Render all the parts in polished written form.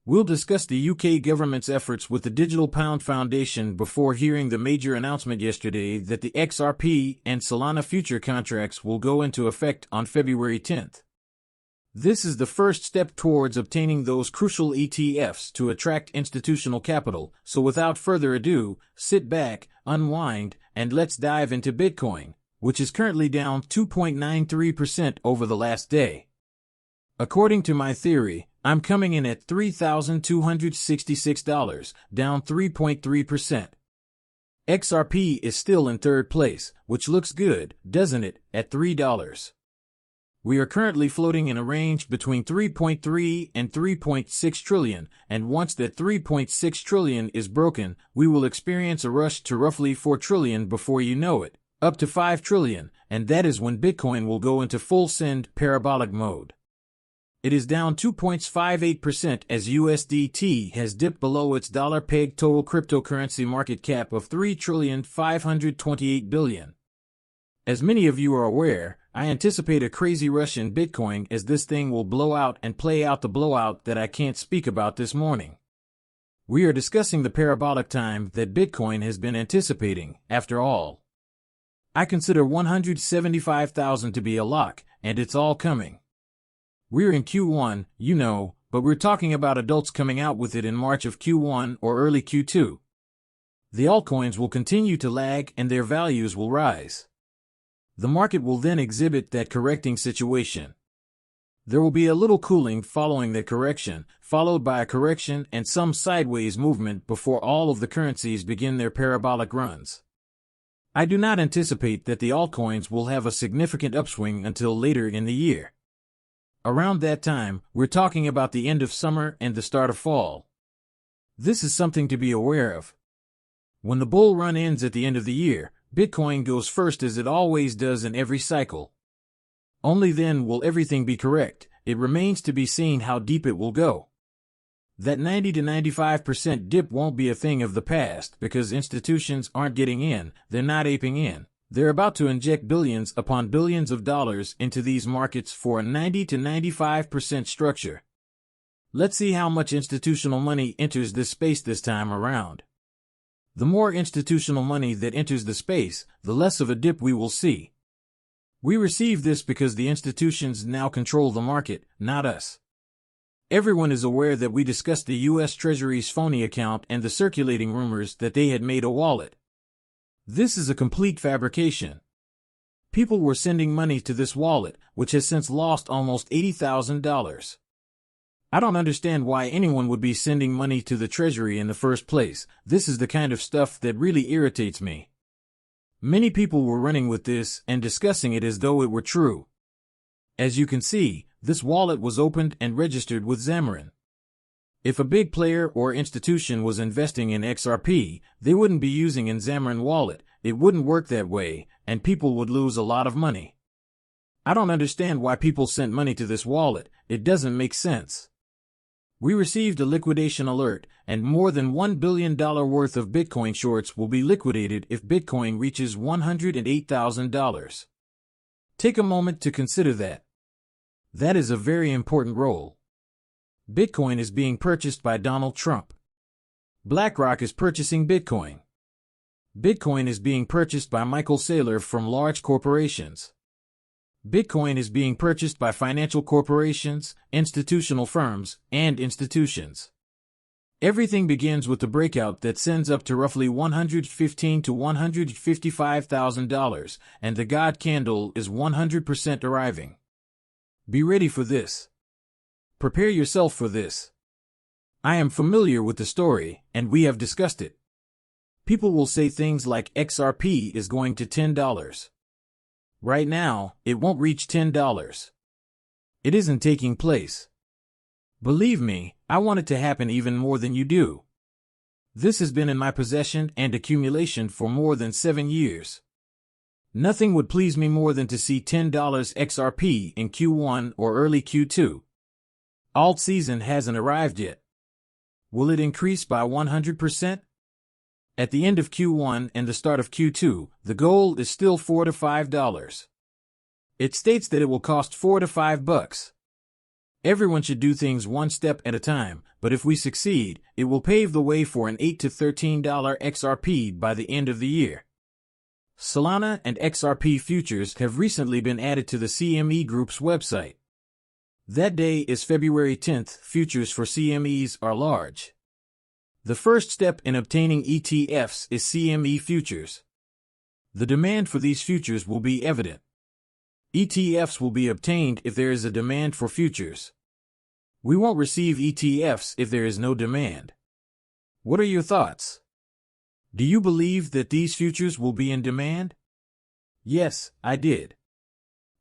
We'll discuss the UK government's efforts with the Digital Pound Foundation before hearing the major announcement yesterday that the XRP and Solana future contracts will go into effect on February 10th. This is the first step towards obtaining those crucial ETFs to attract institutional capital, so without further ado, sit back, unwind, and let's dive into Bitcoin, which is currently down 2.93% over the last day. According to my theory, I'm coming in at $3,266, down 3.3%. XRP is still in third place, which looks good, doesn't it, at $3. We are currently floating in a range between 3.3 and 3.6 trillion, and once that 3.6 trillion is broken, we will experience a rush to roughly 4 trillion before you know it, up to 5 trillion, and that is when Bitcoin will go into full send parabolic mode. It is down 2.58% as USDT has dipped below its dollar-pegged total cryptocurrency market cap of $3,528 billion. As many of you are aware, I anticipate a crazy rush in Bitcoin as this thing will blow out and play out the blowout that I can't speak about this morning. We are discussing the parabolic time that Bitcoin has been anticipating, after all. I consider 175,000 to be a lock, and it's all coming. We're in Q1, you know, but we're talking about adults coming out with it in March of Q1 or early Q2. The altcoins will continue to lag and their values will rise. The market will then exhibit that correcting situation. There will be a little cooling following the correction, followed by a correction and some sideways movement before all of the currencies begin their parabolic runs. I do not anticipate that the altcoins will have a significant upswing until later in the year. Around that time, we're talking about the end of summer and the start of fall. This is something to be aware of. When the bull run ends at the end of the year, Bitcoin goes first as it always does in every cycle. Only then will everything be correct. It remains to be seen how deep it will go. That 90 to 95% dip won't be a thing of the past because institutions aren't getting in, they're not aping in. They're about to inject billions upon billions of dollars into these markets for a 90 to 95% structure. Let's see how much institutional money enters this space this time around. The more institutional money that enters the space, the less of a dip we will see. We receive this because the institutions now control the market, not us. Everyone is aware that we discussed the U.S. Treasury's phony account and the circulating rumors that they had made a wallet. This is a complete fabrication. People were sending money to this wallet, which has since lost almost $80,000. I don't understand why anyone would be sending money to the Treasury in the first place. This is the kind of stuff that really irritates me. Many people were running with this and discussing it as though it were true. As you can see, this wallet was opened and registered with Xamarin. If a big player or institution was investing in XRP, they wouldn't be using an Xamarin wallet. It wouldn't work that way, and people would lose a lot of money. I don't understand why people sent money to this wallet. It doesn't make sense. We received a liquidation alert, and more than $1 billion worth of Bitcoin shorts will be liquidated if Bitcoin reaches $108,000. Take a moment to consider that. That is a very important role. Bitcoin is being purchased by Donald Trump. BlackRock is purchasing Bitcoin. Bitcoin is being purchased by Michael Saylor from large corporations. Bitcoin is being purchased by financial corporations, institutional firms, and institutions. Everything begins with the breakout that sends up to roughly $115,000 to $155,000, and the God candle is 100% arriving. Be ready for this. Prepare yourself for this. I am familiar with the story, and we have discussed it. People will say things like XRP is going to $10. Right now, it won't reach $10. It isn't taking place. Believe me, I want it to happen even more than you do. This has been in my possession and accumulation for more than 7 years. Nothing would please me more than to see $10 XRP in Q1 or early Q2. Alt season hasn't arrived yet. Will it increase by 100%? At the end of Q1 and the start of Q2, the goal is still $4 to $5. It states that it will cost $4 to $5. Everyone should do things one step at a time, but if we succeed, it will pave the way for an $8 to $13 XRP by the end of the year. Solana and XRP futures have recently been added to the CME Group's website. That day is February 10th. Futures for CMEs are large. The first step in obtaining ETFs is CME futures. The demand for these futures will be evident. ETFs will be obtained if there is a demand for futures. We won't receive ETFs if there is no demand. What are your thoughts? Do you believe that these futures will be in demand? Yes, I did.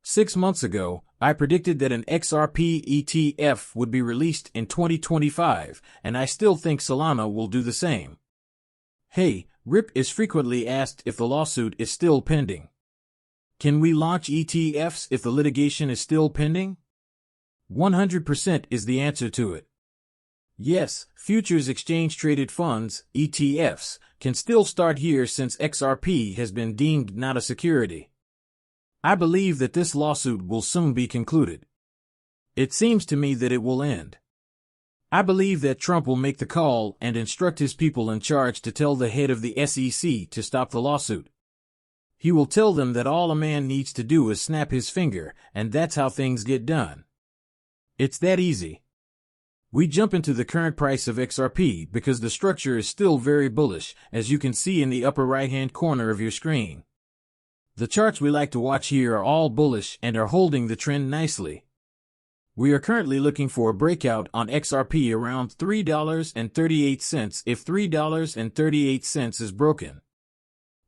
6 months ago, I predicted that an XRP ETF would be released in 2025, and I still think Solana will do the same. Hey, Rip is frequently asked if the lawsuit is still pending. Can we launch ETFs if the litigation is still pending? 100% is the answer to it. Yes, futures exchange-traded funds, ETFs, can still start here since XRP has been deemed not a security. I believe that this lawsuit will soon be concluded. It seems to me that it will end. I believe that Trump will make the call and instruct his people in charge to tell the head of the SEC to stop the lawsuit. He will tell them that all a man needs to do is snap his finger, and that's how things get done. It's that easy. We jump into the current price of XRP because the structure is still very bullish, as you can see in the upper right-hand corner of your screen. The charts we like to watch here are all bullish and are holding the trend nicely. We are currently looking for a breakout on XRP around $3.38. If $3.38 is broken,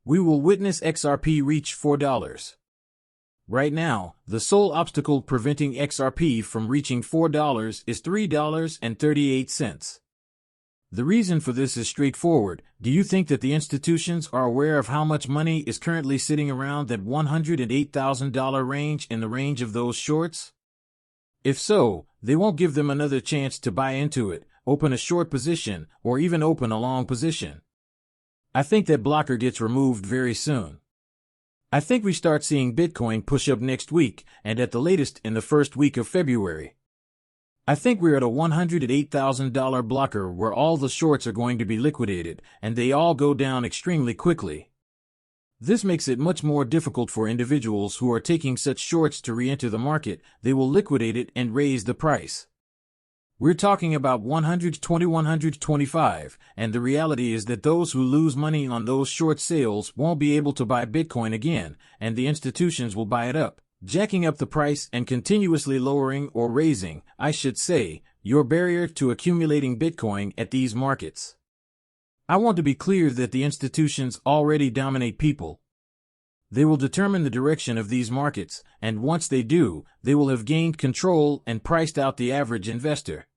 we will witness XRP reach $4. Right now, the sole obstacle preventing XRP from reaching $4 is $3.38. The reason for this is straightforward. Do you think that the institutions are aware of how much money is currently sitting around that $108,000 range in the range of those shorts? If so, they won't give them another chance to buy into it, open a short position, or even open a long position. I think that blocker gets removed very soon. I think we start seeing Bitcoin push up next week, and at the latest in the first week of February. I think we're at a $108,000 blocker where all the shorts are going to be liquidated, and they all go down extremely quickly. This makes it much more difficult for individuals who are taking such shorts to re-enter the market. They will liquidate it and raise the price. We're talking about 120, 125, and the reality is that those who lose money on those short sales won't be able to buy Bitcoin again, and the institutions will buy it up, jacking up the price and continuously lowering or raising, I should say, your barrier to accumulating Bitcoin at these markets. I want to be clear that the institutions already dominate people. They will determine the direction of these markets, and once they do, they will have gained control and priced out the average investor.